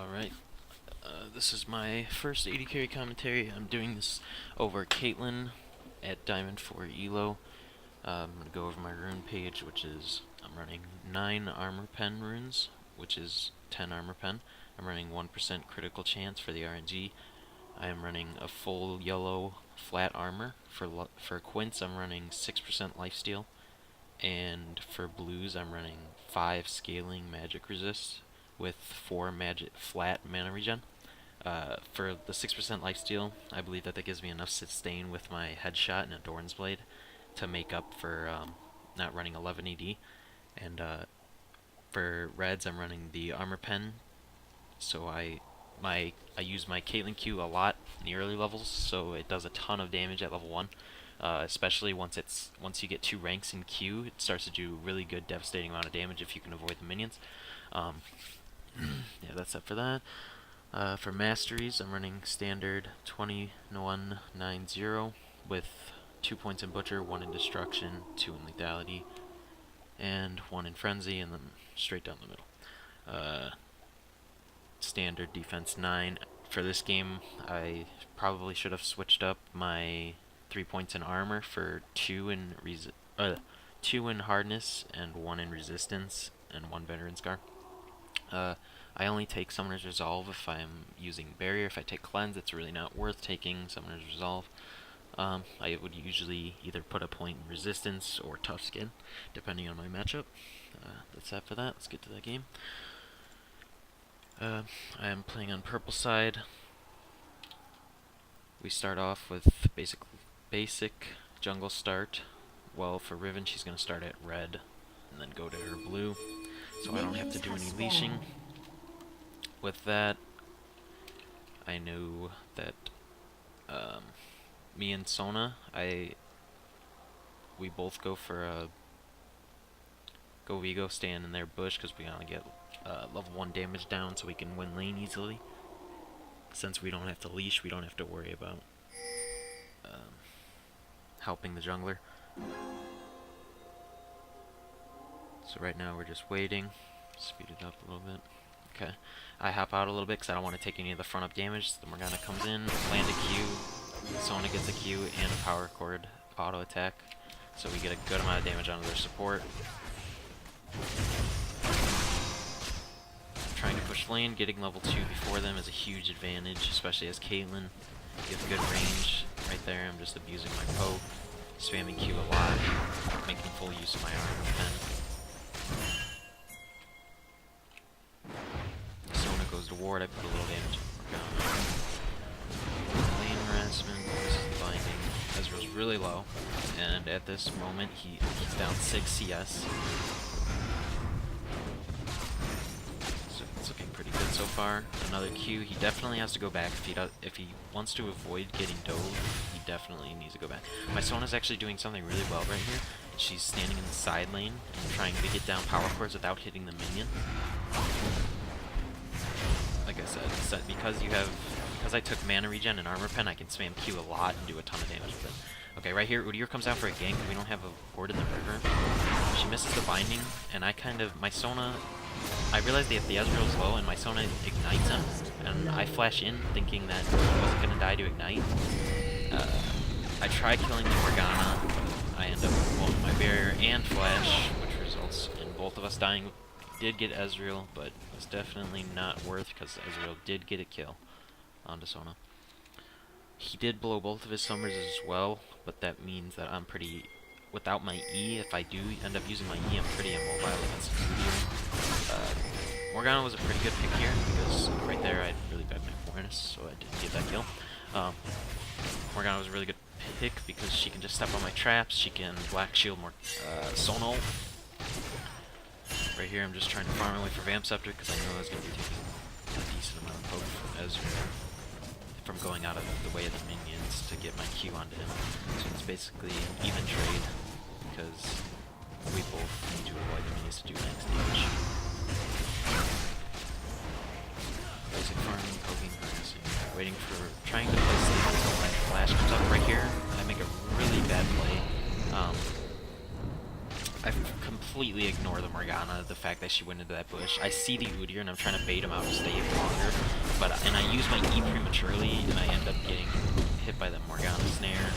Alright, this is my first AD carry commentary. I'm doing this over Caitlyn at Diamond 4 Elo. I'm going to go over my rune page, which is, I'm running 9 armor pen runes, which is 10 armor pen. I'm running 1% critical chance for the RNG. I am running a full yellow flat armor. For Quince, I'm running 6% lifesteal. And for blues, I'm running 5 scaling magic resist with 4 magic flat mana regen. For the 6% lifesteal, I believe that gives me enough sustain with my headshot and a Dorn's Blade to make up for not running 11 AD. And for reds, I'm running the armor pen, so I use my Caitlyn Q a lot in the early levels, so it does a ton of damage at level 1. Especially once you get 2 ranks in Q, it starts to do really good, devastating amount of damage if you can avoid the minions. Yeah, that's it for that. For masteries, I'm running standard 2190 with 2 points in Butcher, 1 in Destruction, 2 in Lethality, and 1 in Frenzy, and then straight down the middle. Standard defense 9. For this game, I probably should have switched up my 3 points in armor for 2 in hardness and 1 in resistance and 1 veteran scar. I only take Summoner's Resolve if I'm using Barrier. If I take Cleanse, it's really not worth taking Summoner's Resolve. I would usually either put a point in resistance or tough skin, depending on my matchup. That's that for that. Let's get to that game. I am playing on purple side. We start off with basic jungle start. Well, for Riven, she's going to start at red and then go to her blue, so I don't have to do any leashing. With that, I knew that me and Sona, we both go for a Vigo stand in their bush because we want to get level 1 damage down so we can win lane easily. Since we don't have to leash, we don't have to worry about helping the jungler. So right now we're just waiting. Speed it up a little bit. Okay. I hop out a little bit because I don't want to take any of the front up damage. The Morgana comes in, land a Q, Sona gets a Q and a power chord auto attack. So we get a good amount of damage onto their support. Trying to push lane, getting level 2 before them is a huge advantage, especially as Caitlyn. You have good range right there. I'm just abusing my poke, spamming Q a lot, making full use of my armor pen. Sona goes to ward, I put a little damage on Morgana. Lane harassment, this is the binding. Ezreal's really low, and at this moment he's down 6 CS. It's looking pretty good so far. Another Q. He definitely has to go back if he wants to avoid getting dove. He definitely needs to go back. My Sona's actually doing something really well right here. She's standing in the side lane and trying to get down power chords without hitting the minion. Like I said, because I took mana regen and armor pen, I can spam Q a lot and do a ton of damage with it. Okay, right here, Udyr comes out for a gank. We don't have a ward in the river. She misses the binding, and my Sona. I realized that the Ezreal's low and my Sona ignites him, and I flash in thinking that he wasn't going to die to ignite. I try killing the Morgana, I end up blowing my barrier and flash, which results in both of us dying. We did get Ezreal, but it was definitely not worth because Ezreal did get a kill onto Sona. He did blow both of his summers as well, but that means that I'm pretty... Without my E, if I do end up using my E, I'm pretty immobile against Udyr. Morgana was a pretty good pick here, because right there I had really bad map awareness, so I didn't get that kill. Morgana was a really good pick because she can just step on my traps, she can black shield more Sona. Right here I'm just trying to farm away for Vamp Scepter, because I know I was going to be taking a decent amount of poke from Ezreal from going out of the way of the minions to get my Q onto him. So it's basically an even trade, because we both need to avoid the minions to do max damage. Basic farming, poking, harnessing, trying to play safe until my flash comes up right here. I make a really bad play. I've completely ignore the Morgana, the fact that she went into that bush. I see the Udyr and I'm trying to bait him out to stay longer, and I use my E prematurely and I end up getting hit by the Morgana snare.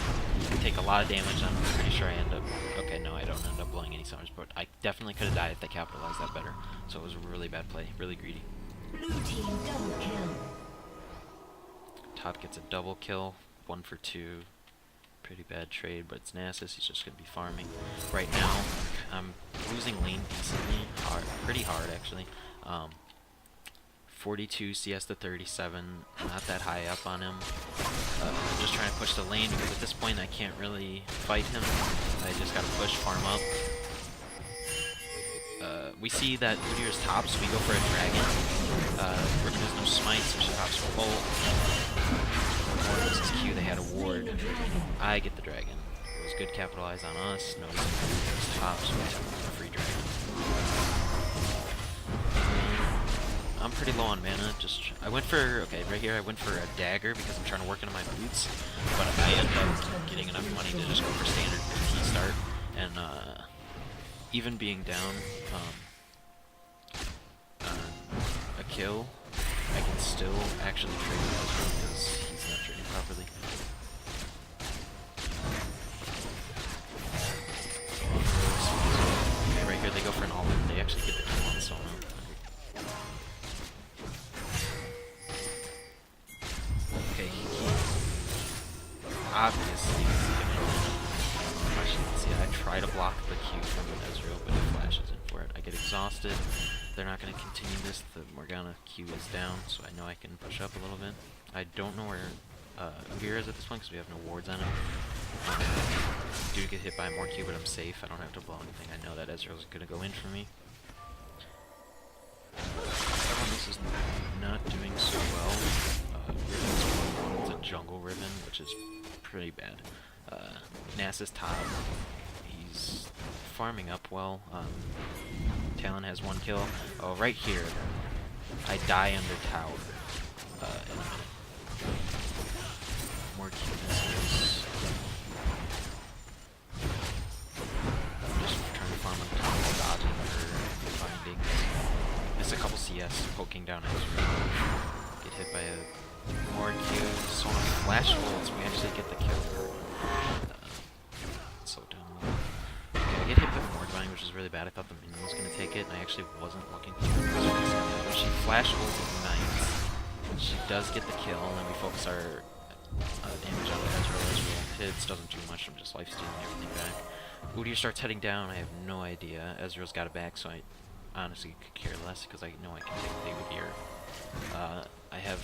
I take a lot of damage. I'm pretty sure I end up... Okay, no, I don't end up blowing any summers, but I definitely could have died if they capitalized that better. So it was a really bad play, really greedy. Blue team double kill. Top gets a double kill, 1 for 2. Pretty bad trade, but it's Nasus. He's just going to be farming. Right now, I'm losing lane decently, pretty hard actually. 42 CS to 37, not that high up on him. I'm just trying to push the lane because at this point I can't really fight him. I just gotta push, farm up. We see that Udyr's top, so we go for a dragon. There's no smite, so she pops for ult. This is Q, they had a ward. I get the dragon. It was good capitalize on us. Notice Udyr's top, so we took a free dragon. I'm pretty low on mana. I went for, okay, right here I went for a dagger because I'm trying to work into my boots, but I end up getting enough money to just go for standard PT start, and even being down a kill, I can still actually trade with Ezreal because he's not trading properly. Okay, right here they go for an all-in, they actually get the kill on Sona. Okay, obviously I try to block the Q from Ezreal, but he flashes in for it. I get exhausted. They're not going to continue this. The Morgana Q is down, so I know I can push up a little bit. I don't know where Udyr is at this point because we have no wards on him. I do get hit by more Q, but I'm safe. I don't have to blow anything. I know that Ezreal's going to go in for me. This is not doing so well. Riven's a jungle Riven, which is pretty bad. Nasus top. He's farming up well. Talon has 1 kill. Oh, right here. I die under tower. In a minute. More cuteness. I'm just trying to farm on top, dodging or finding. Miss a couple CS, poking down Ezreal. Get hit by a more Q. So on flash ults, we actually get the kill. So dumb. Okay, I get hit by Mordvine, which is really bad. I thought the minion was going to take it, and I actually wasn't looking for it. She flash ults ignite. She does get the kill, and then we focus our damage on the Ezreal. Hits doesn't do much, I'm just life-stealing everything back. Udyr starts heading down, I have no idea. Ezreal's got it back, so I honestly could care less, because I know I can take the Udyr. I have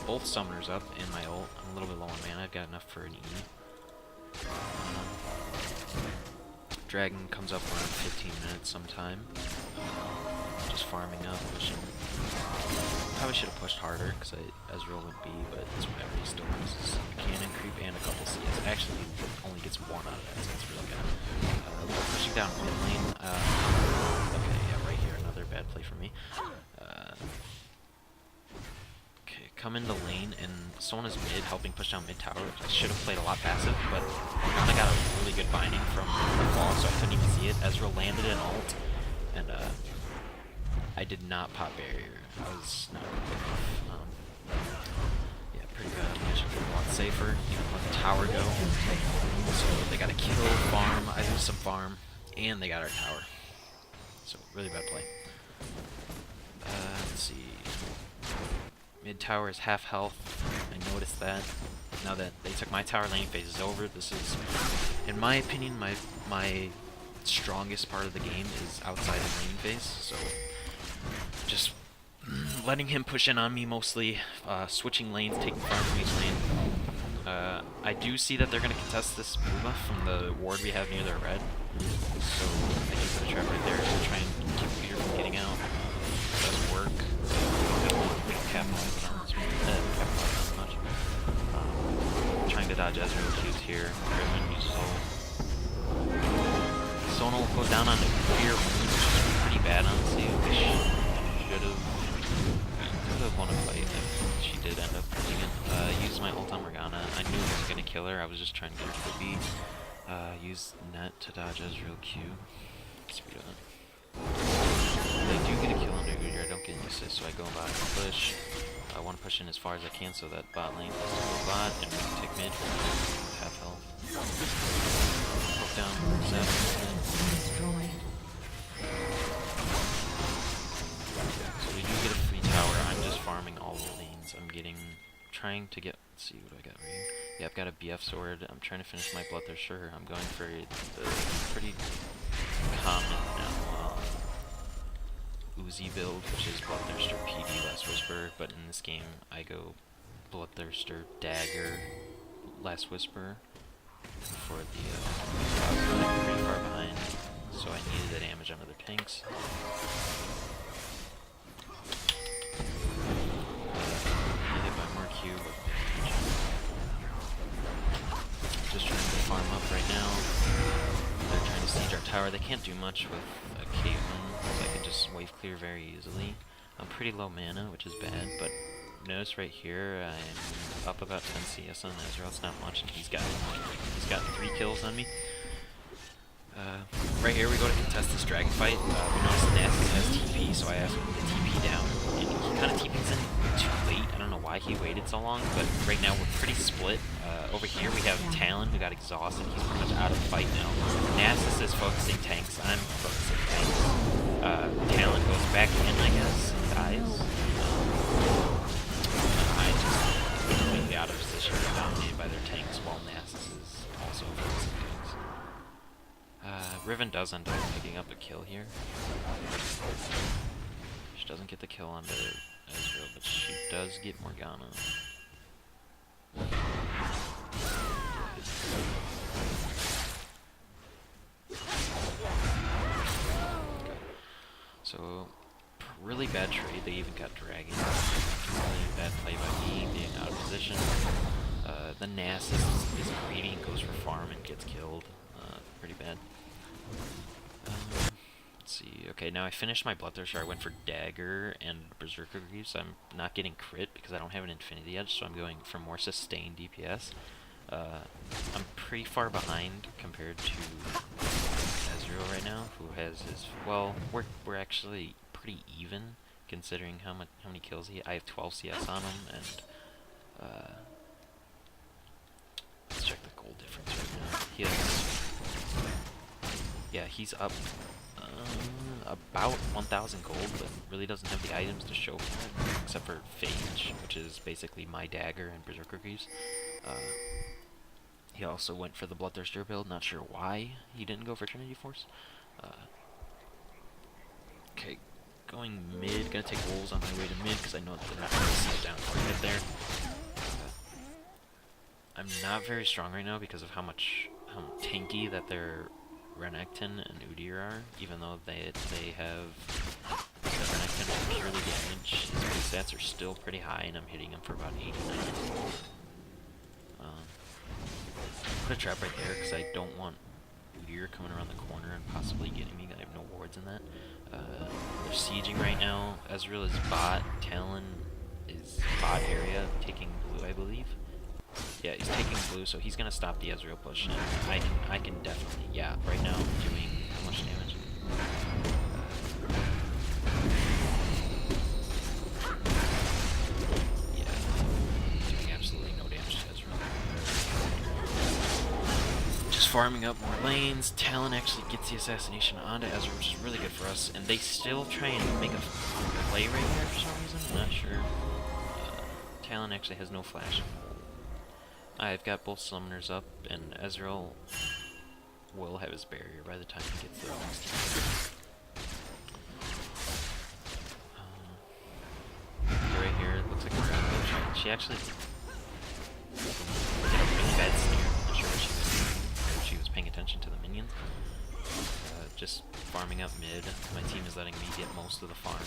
both summoners up in my ult. I'm a little bit low on mana, I've got enough for an E. Dragon comes up around 15 minutes sometime. Just farming up, pushing. Probably should have pushed harder, because Ezreal went B, but it's whatever, he still loses cannon creep and a couple CS. Actually, he only gets 1 out of that, so it's really good. Pushing down mid lane. Okay, yeah, right here, another bad play for me. Okay, come into lane, and Sona's mid, helping push down mid tower. I should have played a lot passive, but Morgana got a really good binding from the fall, so I couldn't even see it. Ezreal landed an ult, and I did not pop barrier. I was not quick enough. Yeah, pretty bad. I should have been a lot safer. Even let the tower go. So they got a kill, farm. I lose some farm, and they got our tower. So really bad play. Let's see. Mid tower is half health. I noticed that. Now that they took my tower, lane phase is over. This is, in my opinion, my strongest part of the game is outside of lane phase. So just letting him push in on me mostly, switching lanes, taking farm from each lane. I do see that they're going to contest this Buma from the ward we have near their red. So I do put a trap right there to try and keep Peter from getting out. It does work. We don't capitalize on this one. Much. Trying to dodge Ezreal Q's here. Riven uses ult. Sona will go down on a fear wound, which is pretty bad honestly. Could have won a fight if she did end up pulling it. Used my ult on Morgana. I knew I was going to kill her. I was just trying to get her to the B. Used net to dodge Ezreal Q. speed of it. They do get a kill under Udyr, I don't get an assist, so I go bot and push. I want to push in as far as I can so that bot lane has to go bot, and we can take mid with half health. Poke down, zap, Destroyed. so we do get a free tower. I'm just farming all the lanes. I'm trying to get, let's see, what do I got right here? Yeah, I've got a BF sword. I'm trying to finish my Bloodthirster. I'm going for the pretty common now Uzi build, which is Bloodthirster PD Last Whisper, but in this game I go Bloodthirster Dagger Last Whisper for the I'm pretty far behind, so I needed the damage on other tanks. Hit by Mercu, just trying to farm up right now. They're trying to siege our tower. They can't do much with a Caitlyn, so I can just wave clear very easily. I'm pretty low mana, which is bad, but notice right here, I'm up about 10 CS on Ezreal. It's not much, and he's got 3 kills on me. Right here we go to contest this dragon fight. We notice Nasus has TP, so I asked him to TP down, and he kind of TP's in too late. I don't know why he waited so long, but right now we're pretty split. Over here we have Talon, who got exhausted. He's pretty much out of the fight now. Nasus is focusing tanks. I'm focusing tanks. Talon goes back in, I guess, and dies. I just completely out of position, dominated by their tanks, while Nasus is also focusing tanks. Riven does end up picking up a kill here. She doesn't get the kill on Ezreal, but she does get Morgana. So, really bad trade. They even got Dragon. Really bad play by me, being out of position. The Nasus is greedy and goes for farm and gets killed. Pretty bad. Let's see. Okay, now I finished my Bloodthirster. I went for Dagger and Berserker Greaves. I'm not getting crit because I don't have an Infinity Edge, so I'm going for more sustained DPS. I'm pretty far behind compared to Ezreal right now, who has his... Well, we're actually pretty even considering how many kills I have 12 CS on him, and let's check the gold difference right now. He has... Yeah, he's up about 1,000 gold, but really doesn't have the items to show for it, except for Phage, which is basically my Dagger and Berserker Greaves. He also went for the Bloodthirster build, not sure why he didn't go for Trinity Force. Okay, going mid, gonna take wolves on my way to mid, because I know that they're not going to sit down quite a bit there. I'm not very strong right now because of how tanky that their Renekton and Udyr are, even though they have the Renekton is purely damage. His base stats are still pretty high, and I'm hitting him for about 89. Put a trap right there because I don't want Udyr coming around the corner and possibly getting me. I have no wards in that. They're sieging right now. Ezreal is bot. Talon is bot area, taking blue, I believe. Yeah, he's taking blue, so he's gonna stop the Ezreal push, and I can definitely, yeah, right now I'm doing how much damage? Yeah, doing absolutely no damage to Ezreal. Just farming up more lanes. Talon actually gets the assassination onto Ezreal, which is really good for us, and they still try and make a play right here for some reason, I'm not sure. Talon actually has no flash. I've got both summoners up, and Ezreal will have his barrier by the time he gets there next time. Right here, it looks like a grab. She actually did a really bad snare. I'm not sure what she was doing, or if she was paying attention to the minions. Just farming up mid. My team is letting me get most of the farm.